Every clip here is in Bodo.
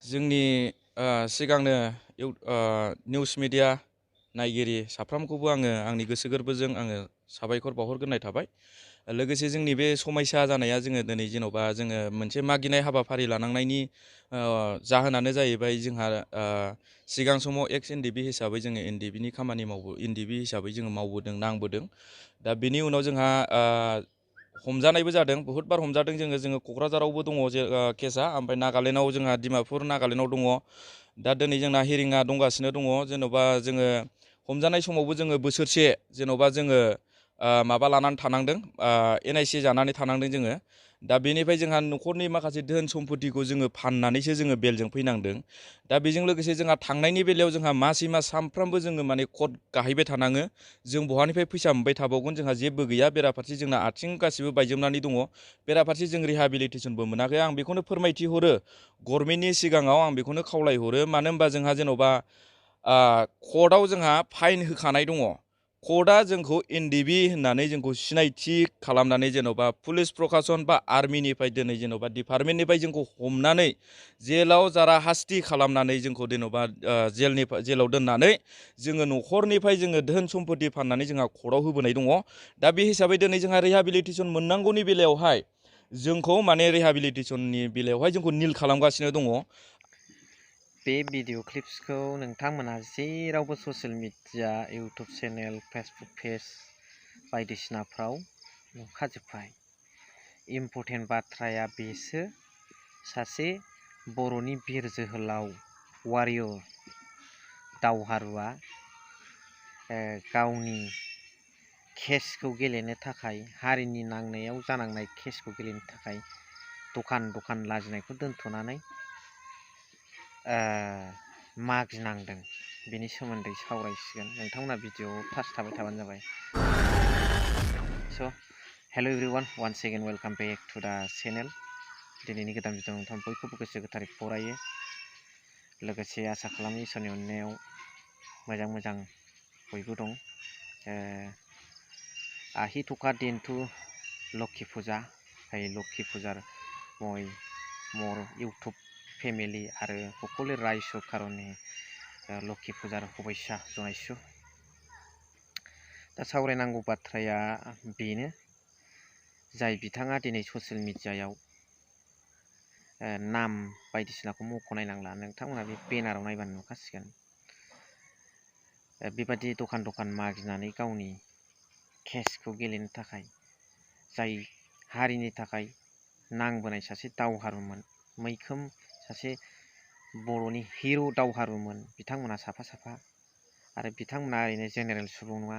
जोंनि सिगांनो निउस मिडिया नायगिरि साफ्रोमखौबो आंनि गोसो गोरबोजों साबायखर बावहरग्रोनाय थाबाय। लोगोसे जोंनि बे समयसा जानाया जोङो दिनै जेन'बा जोङो मोनसे मागिनाय हाबाफारि लानांनायनि जाहोनानो जाहैबाय जोंहा सिगां समाव एक्स एनडिबि हिसाबै जोङो एनडिबि हिसाबै जोङो मावबोदों नांबोदों। दा बेनि उनाव जोंहा हमजानायबो जादों, बहुद बार हमजादों जोङो क'क्राझारावबो दङ जे केसा, ओमफ्राय नागालेण्डआव जोंहा डिमापुर नागालेण्डआव दङ। दा दिनै जोंना हिरिङा दंगासिनो दङ। जेन'बा जोङो हमजानाय समावबो जोङो बोसोरसे जेन'बा जोङो माबा लानानै थानांदों, NIC जानानै थानांदों जोङो। दा बेनिफ्राय जोंहा न'खरनि माखासे धोन सम्पतिखौ जोङो फाननानैसो जोङो बेलजों फैनांदों। दा बेजों लोगोसे जोंहा थांनायनि बेलायाव जोंहा मासै मास सानफ्रामबो जोङो माने कर्ट गाहैबाय थानाङो। जों बहानिफ्राय फैसा मोनबाय थाबावगोन, जोंहा जेबो गैया। बेराफारसे जोंना आथिं गासिबो बायजोबनानै दङ। बेराफारसे जों रिहाबिलिटेसनबो मोनाखै। आं बेखौनो फोरमायथि हरो गभर्नमेन्टनि सिगाङाव, आं बेखौनो खावलायहरो। मानो होनबा जोंहा जेन'बा कर्टआव जोंहा फाइन होखानाय दङ। कर्टआ जोंखौ एनडिबि होननानै जोंखौ सिनायथि खालामनानै जेन'बा पुलिस प्रकासन बा आर्मिनिफ्राय दिनै जेन'बा डिपार्टमेन्टनिफ्राय जोंखौ हमनानै जेलाव जारा हास्ति खालामनानै जोंखौ जेन'बा जेलाव दोननानै जोङो न'खरनिफ्राय जोङो धोन सम्पति फाननानै जोंहा कर्टआव होबोनाय दङ। दा बे हिसाबै दिनै जोंहा रिहाबिलिटेसन मोननांगौनि बेलायावहाय जोंखौ माने रिहाबिलिटेसननि बेलायावहाय जोंखौ निल खालामगासिनो दङ। बे भिडिअ क्लिप्सखौ नोंथांमोनहा जेरावबो social media, YouTube channel, Facebook page बायदिसिनाफ्राव नुखाजोब्बाय। इम्परटेन्ट बाथ्राया बेसो, सासे बर'नि बिर जोहोलाव वारियर दावहारुआ गावनि केसखौ गेलेनो थाखाय, हारिनि नांनायाव जानांनाय केसखौ गेलेनो थाखाय दखान लाजिनायखौ दोनथ'नानै मागिनांदों। बेनि सोमोन्दै सावरायसिगोन। नोंथांमोना भिडिअ टाच थाबाय थाबानो जाबाय। So' hello' everyone, once again welcome back to the channel. दिनैनि गोदान भिडिअ नोंथां बयखौबो गोसो गोथारै बरायो। लोगोसे आसा खालामो इसोरनि अननायाव मोजां बयबो दं। आहि थका दिनथु लक्षी फुजा, लक्षी फुजार मोर इउटुब फेमिलि आरो সকলে रायजो कारणे लक्षी फुजार शुभेच्छा जनायसु। दा सावरायनांगौ बाथ्राया बेनो, जाय बिथाङा दिनै ससियेल मिडियायाव नाम बायदिसिनाखौ मख'नाय नांला, नोंथांमोना बे बेनाराव नायबानो नुखासिगोन। बेबादि दखान मागिनानै गावनि केसखौ गेलेनो थाखाय, जाय हारिनि थाखाय नांबोनाय सासे दावहारुमोन, मैखोम सासे बर'नि हिर' दावहारुमोन बिथांमोना साफा आरो बिथांमोना ओरैनो जेनेरेल सुबुं नङा।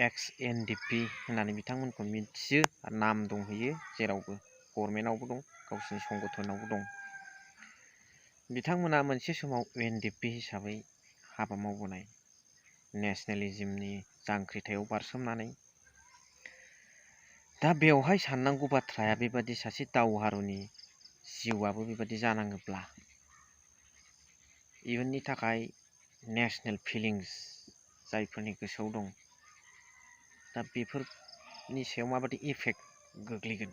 एक्स एनडिबि होननानै बिथांमोनखौ मिथियो, नाम दंहैयो जेरावबो, गभर्नमेन्टआवबो दं, गावसिनि संगठनावबो दं। बिथांमोना मोनसे समाव एनडिबि हिसाबै हाबा मावबोनाय, नेसनेलिज्मनि जांख्रिथायाव बारसोमनानै। दा बेवहाय साननांगौ बाथ्राया बेबादि सासे दावहारुनि जिउआबो बेबादि जानाङोब्ला इयुननि थाखाय नेसनेल फिलिंस जायफोरनि गोसोआव दं, दा बेफोरनि सायाव माबादि इफेक्ट गोग्लैगोन।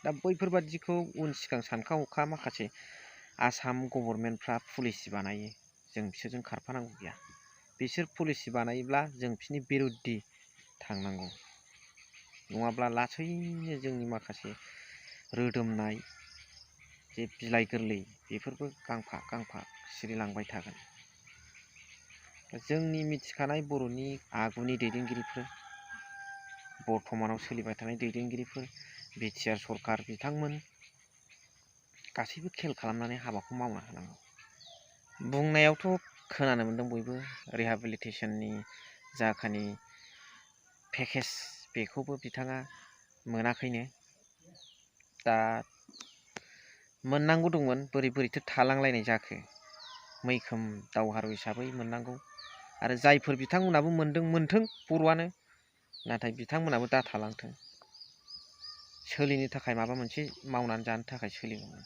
दा बैफोरबादिखौ उन सिगां सानखा हखा माखासे आसाम गभर्नमेन्टफ्रा पलिसि बानायो, जों बिसोरजों खारफानांगौ गैया। बिसोर पलिसि बानायोब्ला जों बिसोरनि बिरुद्दि थांनांगौ, नङाब्ला लासैनो जोंनि माखासे रोदोमनाय जे बिलाइ गोरलै बेफोरबो गांफा सिरिलांबाय थागोन। जोंनि मिथिखानाय बर'नि आगुनि दैदेनगिरिफोर, बर्थमानाव सोलिबाय थानाय दैदेनगिरिफोर, बिटिआर सरखार, बिथांमोन गासैबो खेल खालामनानै हाबाखौ मावना होनांगौ। बुंनायावथ' खोनानो मोन्दों बयबो, रिहाबिलिटेसननि जाखानि पेकेज बेखौबो बिथाङा मोनाखैनो। दा मोननांगौ दंमोन, बोरैथो थालांलायनाय जाखो। मैखोम दावहारु हिसाबै मोननांगौ, आरो जायफोर बिथांमोनाबो मोनथों बर'आनो, नाथाय बिथांमोनाबो दा थालांथों। सोलिनो थाखाय माबा मोनसे मावनानै जानो थाखाय सोलिगौमोन।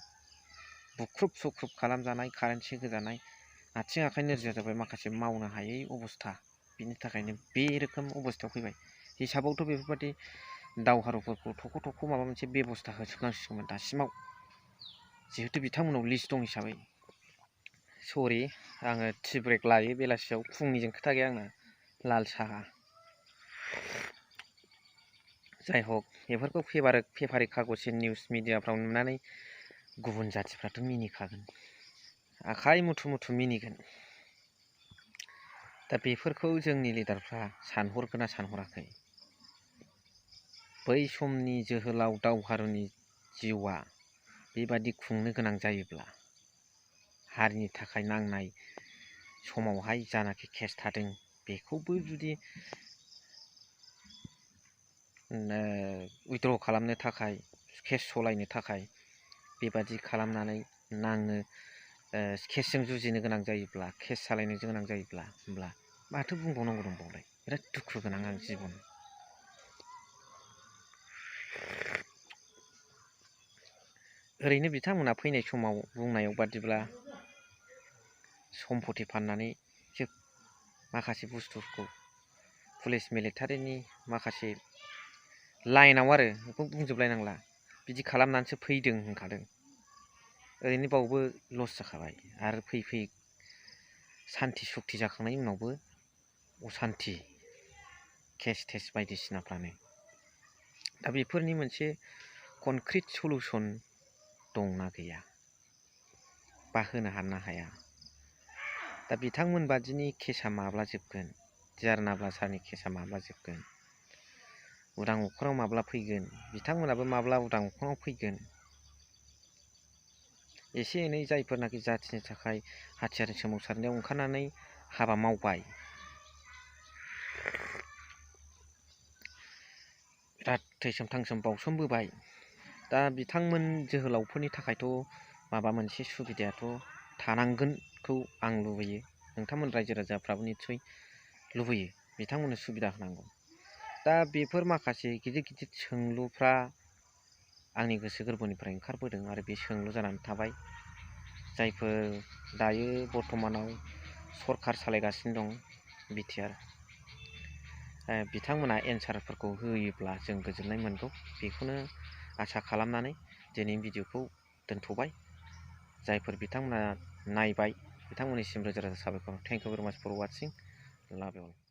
बुख्रुब सुख्रुब खालामजानाय, कारेन्सि होजानाय, आथिं आखाइ नोरजिया जाबाय, माखासे मावनो हायै अबस्था। बिनि थाखायनो बे रोखोम अबस्थायाव फैबाय। हिसाबावथ' बेफोरबादि दावहारुफोरखौ थख' माबा मोनसे बेब'स्था होजोबनांसिगौमोन दासिमाव। जिहेथु बिथांमोनाव लिस्ट दं हिसाबै सरि आङो टि ब्रेक लायो बेलासियाव फुंनिजों खोथा गैया आंना लाल साहा जाय हक बेफोरखौ पेपारि कागज निउस मिडियाफ्राव नुनानै गुबुन जाथिफ्राथ' मिनिखागोन आखाइ मुथु मुथु मिनिगोन दा बेफोरखौ जोंनि लिडारफ्रा सानहरगोना सानहराखै बै समनि जोहोलाव दावहारुनि जिउआ बेबादि खुंनो गोनां जायोब्ला हारिनि थाखाय नांनाय समावहाय जानाखि केस थादों बेखौबो जुदि उइथड्र खालामनो थाखाय केस सलायनो थाखाय बेबादि खालामनानै नांनो केसजों जुजिनो गोनां जायोब्ला केस सालायनो गोनां जायोब्ला होमब्ला माथो बुंबावनांगौ दंबावलाय बिराद दुखु गोनां आं जिबन ओरैनो बिथांमोना फैनाय समाव बुंनायाव बादिब्ला सम्पति फाननानैसो माखासे बुस्थुफोरखौ पुलिस मिलिटारिनि माखासे लाइनाव आरो बेखौ बुंजोबलायनांला बिदि खालामनानैसो फैदों होनखादों ओरैनो बावबो लस जाखाबाय आरो फैयै सान्थि सुक्ति जाखांनायनि उनावबो असान्थि केस टेस बायदिसिनाफ्रानो दा बेफोरनि मोनसे कनक्रिट सलुसन दंना गैया बा होनो हाया दा बिथांमोन बादिनि केसा माब्ला जोबगोन जारनाब्ला सारनि केसा माब्ला जोबगोन उदां अख्राङाव माब्ला फैगोन बिथांमोनाबो माब्ला उदां अख्राङाव फैगोन एसे एनै जायफोरनाखि जाथिनि थाखाय हाथियार सोमावसारनायाव ओंखारनानै हाबा मावबाय बिराद थैसोम थांसोम बावसोमबोबाय दा बिथांमोन जोहोलावफोरनि थाखायथ' माबा मोनसे सुबिदायाथ' थानांगोनखौ आं लुबैयो नोंथांमोन रायजो राजाफ्राबो निस्सय लुबैयो बिथांमोननो सुबिदा होनांगौ दा बेफोर माखासे गिदिर गिदिर सोंलुफ्रा आंनि गोसो गोरबोनिफ्राय ओंखारबोदों आरो बे सोंलु जानानै थाबाय जायफोर दायो बर्थमानाव सरखार सालायगासिनो दं बिटिआर बिथांमोना एन्सारफोरखौ होयोब्ला जों गोजोननाय मोनगौ बेखौनो आसा खालामनानै दिनैनि भिडिअखौ दोनथ'बाय जायफोर बिथांमोना नायबाय बिथांमोननिसिम रोजा रोजा साबायखर थेंक इउ भेरि माच फर वाचिं लाभ इउ अल